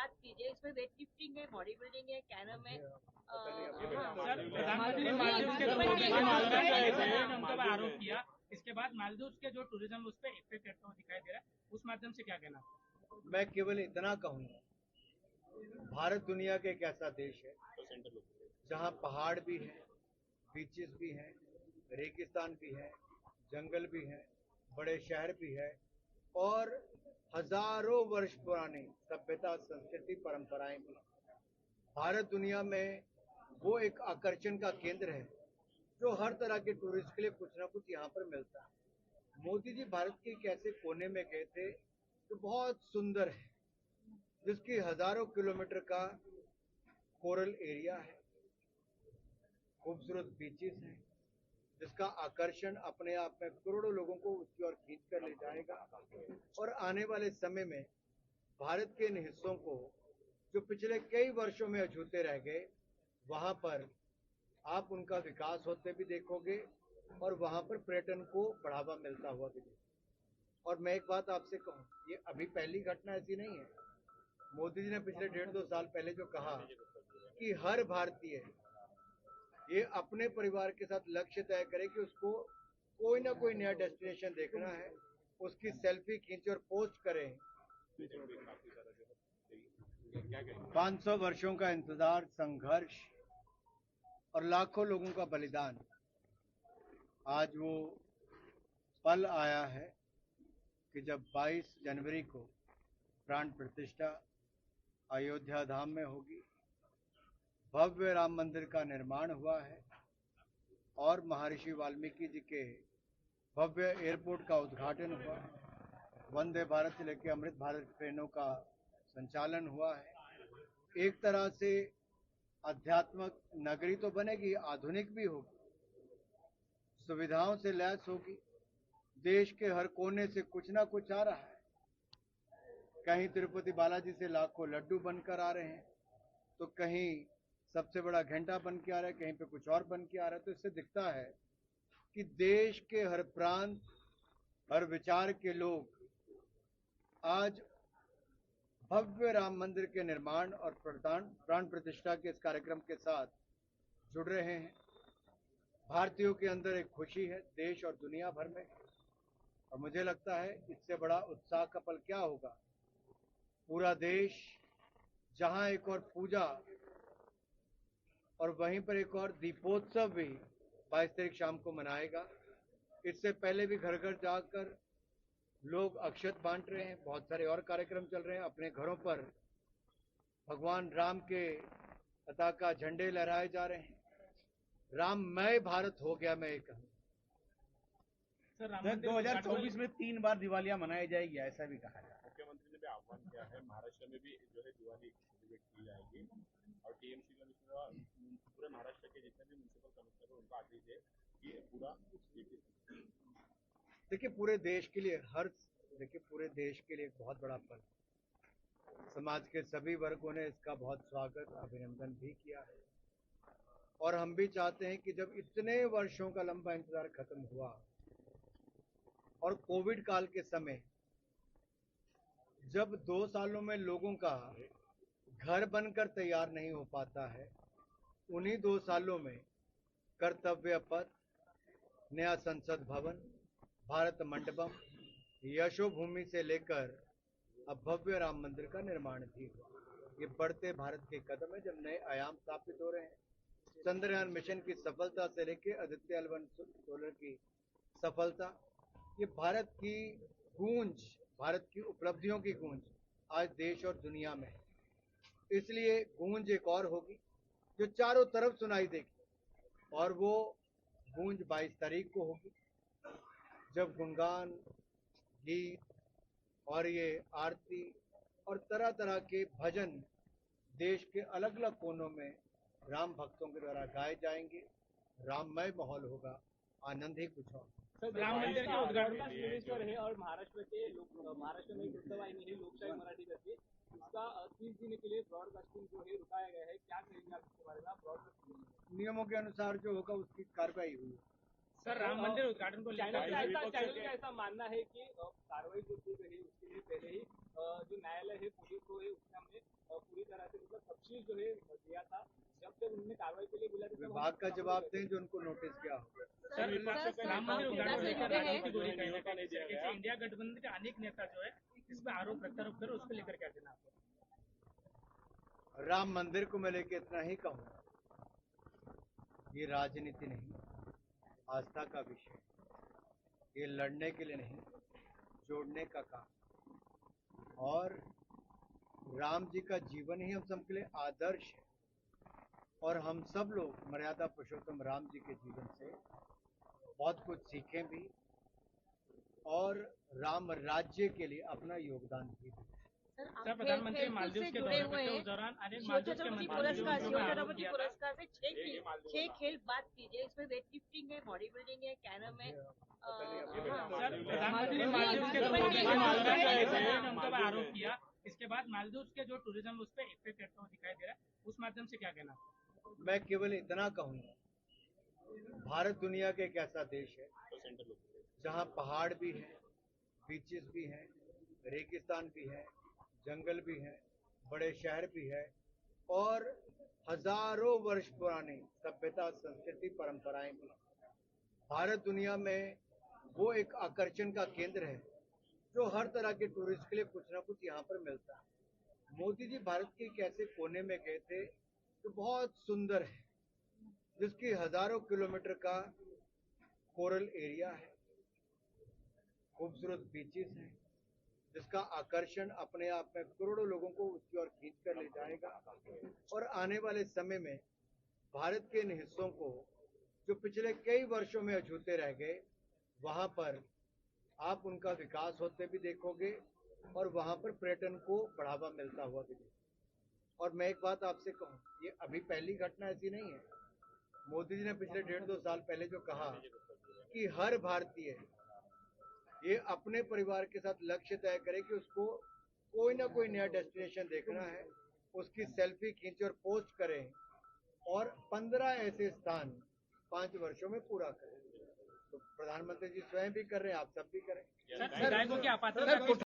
बात कीजिए, इसमें वेट लिफ्टिंग है, बॉडी बिल्डिंग है, कैरम है। सर, प्रधानमंत्री ने मालदीव के उनका आरोप किया, इसके बाद मालदीव के जो टूरिज्म उस पर इफेक्ट करता हुआ दिखाई दे रहा है, उस माध्यम से क्या कहना? मैं केवल इतना कहूंगा, भारत दुनिया का एक ऐसा देश है जहां पहाड़ भी है, बीचेस भी हैं, रेगिस्तान भी है, जंगल भी है, बड़े शहर भी है और हजारों वर्ष पुरानी सभ्यता, संस्कृति, परंपराएं भी। भारत दुनिया में वो एक आकर्षण का केंद्र है जो हर तरह के टूरिस्ट के लिए कुछ ना कुछ यहाँ पर मिलता है। मोदी जी भारत के एक ऐसे कोने में गए थे जो बहुत सुंदर है, जिसकी हजारों किलोमीटर का कोरल एरिया है, खूबसूरत बीचेस हैं, जिसका आकर्षण अपने आप में करोड़ों लोगों को उसकी ओर खींच कर ले जाएगा। और आने वाले समय में भारत के इन हिस्सों को जो पिछले कई वर्षों में अछूते रह गए, वहां पर आप उनका विकास होते भी देखोगे और वहां पर पर्यटन को बढ़ावा मिलता हुआ भी देखोगे। और मैं एक बात आपसे कहूं, ये अभी पहली घटना ऐसी नहीं है। मोदी जी ने पिछले 1.5-2 साल पहले जो कहा कि हर भारतीय ये अपने परिवार के साथ लक्ष्य तय करे कि उसको कोई ना कोई नया डेस्टिनेशन देखना है, उसकी सेल्फी खींचे और पोस्ट करें। 500 वर्षों का इंतजार, संघर्ष और लाखों लोगों का बलिदान, आज वो पल आया है कि जब 22 जनवरी को प्राण प्रतिष्ठा अयोध्या धाम में होगी। भव्य राम मंदिर का निर्माण हुआ है और महर्षि वाल्मीकि जी के भव्य एयरपोर्ट का उद्घाटन हुआ है। वंदे भारत से लेकर अमृत भारत ट्रेनों का संचालन हुआ है। एक तरह से आध्यात्मिक नगरी तो बनेगी, आधुनिक भी होगी, सुविधाओं से लैस होगी। देश के हर कोने से कुछ ना कुछ आ रहा है। कहीं तिरुपति बालाजी से लाखों लड्डू बनकर आ रहे हैं, तो कहीं सबसे बड़ा घंटा बन के आ रहा है, कहीं पे कुछ और बन के आ रहा है। तो इससे दिखता है कि देश के हर प्रांत, हर विचार के लोग आज भव्य राम मंदिर के निर्माण और प्राण प्रतिष्ठा के इस कार्यक्रम के साथ जुड़ रहे हैं। भारतीयों के अंदर एक खुशी है, देश और दुनिया भर में, और मुझे लगता है इससे बड़ा उत्साह का पल क्या होगा। पूरा देश जहां एक और पूजा और वहीं पर एक और दीपोत्सव भी 22 तारीख शाम को मनाएगा। इससे पहले भी घर घर जाकर लोग अक्षत बांट रहे हैं, बहुत सारे और कार्यक्रम चल रहे हैं। अपने घरों पर भगवान राम के पताका झंडे लहराए जा रहे हैं। राममय भारत हो गया, मैं ये कहूँ। सर, 2024 में 3 बार दिवालियां मनाई जाएगी, ऐसा भी कहा जा रहा है। मुख्यमंत्री ने भी आह्वान किया है, महाराष्ट्र में भी जो है दिवाली सेलिब्रेट की जाएगी और टीएमसी का पूरे महाराष्ट्र के जितने भी म्युनिसिपल कमिश्नर उनका आदेश है कि पूरा देखिए पूरे देश के लिए पूरे देश के लिए एक बहुत बड़ा पर्व, समाज के सभी वर्गों ने इसका बहुत स्वागत, अभिनंदन भी किया है। और हम भी चाहते हैं कि जब इतने वर्षों का लंबा इंतजार खत्म हुआ और कोविड काल के समय जब 2 सालों में लोगों का घर बनकर तैयार नहीं हो पाता है, उन्हीं 2 सालों में कर्तव्य पथ, नया संसद भवन, भारत मंडपम, यशोभूमि से लेकर अब भव्य राम मंदिर का निर्माण भी हुआ। ये बढ़ते भारत के कदम है, जब नए आयाम स्थापित हो रहे हैं। चंद्रयान मिशन की सफलता से लेकर आदित्य L1 सोलर की सफलता, ये भारत की गूंज, भारत की उपलब्धियों की गूंज आज देश और दुनिया में है। इसलिए गूंज एक और होगी जो चारों तरफ सुनाई देगी, और वो गूंज 22 तारीख को होगी, जब गुणगान, गीत और ये आरती और तरह तरह के भजन देश के अलग अलग कोनों में राम भक्तों के द्वारा गाए जाएंगे। राममय माहौल होगा, आनंद ही कुछ और। राम मंदिर के उद्घाटन है और महाराष्ट्र के लोग, महाराष्ट्र में वृत्तवाहिनी है लोकशाही मराठी करके, इसका 30 दिन के लिए ब्रॉडकास्टिंग जो है रुकाया गया है। क्या कहेंगे आप इसके बारे में? ब्रॉडकास्टिंग नियमों के अनुसार जो होगा उसकी कार्रवाई हुई। सर राम मंदिर उद्घाटन को लेकर चैनल का ऐसा मानना है कि कार्रवाई जो की गई उसके लिए पहले ही जो न्यायालय है पुलिस को है उसने हमने पूरी तरह से मतलब तफसील जो है दिया था। जब उन्होंने कार्रवाई के लिए बुलाया तो विभाग का जवाब दें जो उनको नोटिस किया होगा। सर राम मंदिर उद्घाटन को लेकर राजनीतिक गोली कहीं ना कहीं जैसे इंडिया गठबंधन के अनेक नेता जो है इस पर आरोप प्रत्यारोप कर उसको लेकर क्या देना आपको? राम मंदिर को मैं लेके इतना ही कहूँगा, ये राजनीति नहीं, आस्था का विषय, ये लड़ने के लिए नहीं, जोड़ने का काम। और राम जी का जीवन ही हम सबके लिए आदर्श है और हम सब लोग मर्यादा पुरुषोत्तम राम जी के जीवन से बहुत कुछ सीखें भी और राम राज्य के लिए अपना योगदान भी दें। सर प्रधानमंत्री मालदीव के दौरे पे थे, उस दौरान अनेक मालदीव के मंत्रियों पुरस्कार से 6 खेल बात कीजिए, इसमें वेट लिफ्टिंग है, बॉडी बिल्डिंग है, कैरम है। सर प्रधानमंत्री मालदीव के दौरे पे उनका आरोप किया, इसके बाद मालदीव के जो टूरिज्म उस पर इफेक्ट करता हुआ दिखाई दे रहा है, उस माध्यम से क्या कहना? मैं केवल इतना कहूँगा, भारत दुनिया का एक ऐसा देश है जहाँ पहाड़ भी है, बीचेस भी हैं, रेगिस्तान भी है, जंगल भी है, बड़े शहर भी है और हजारों वर्ष पुरानी सभ्यता, संस्कृति, परंपराएं भी। भारत दुनिया में वो एक आकर्षण का केंद्र है जो हर तरह के टूरिस्ट के लिए कुछ ना कुछ यहाँ पर मिलता है। मोदी जी भारत के एक ऐसे कोने में गए थे जो बहुत सुंदर है, जिसकी हजारों किलोमीटर का कोरल एरिया है, खूबसूरत बीचेस हैं, जिसका आकर्षण अपने आप में करोड़ों लोगों को उसकी ओर खींच कर ले जाएगा। और आने वाले समय में भारत के इन हिस्सों को जो पिछले कई वर्षों में अछूते रह गए, वहां पर आप उनका विकास होते भी देखोगे और वहां पर पर्यटन को बढ़ावा मिलता हुआ भी देखोगे। और मैं एक बात आपसे कहूँ, ये अभी पहली घटना ऐसी नहीं है। मोदी जी ने पिछले 1.5-2 साल पहले जो कहा कि हर भारतीय ये अपने परिवार के साथ लक्ष्य तय करे कि उसको कोई ना कोई नया डेस्टिनेशन देखना है, उसकी सेल्फी खींचे और पोस्ट करें और 15 ऐसे स्थान 5 वर्षों में पूरा करें। तो प्रधानमंत्री जी स्वयं भी कर रहे हैं, आप सब भी करें। सर विधायकों की आपातकालीन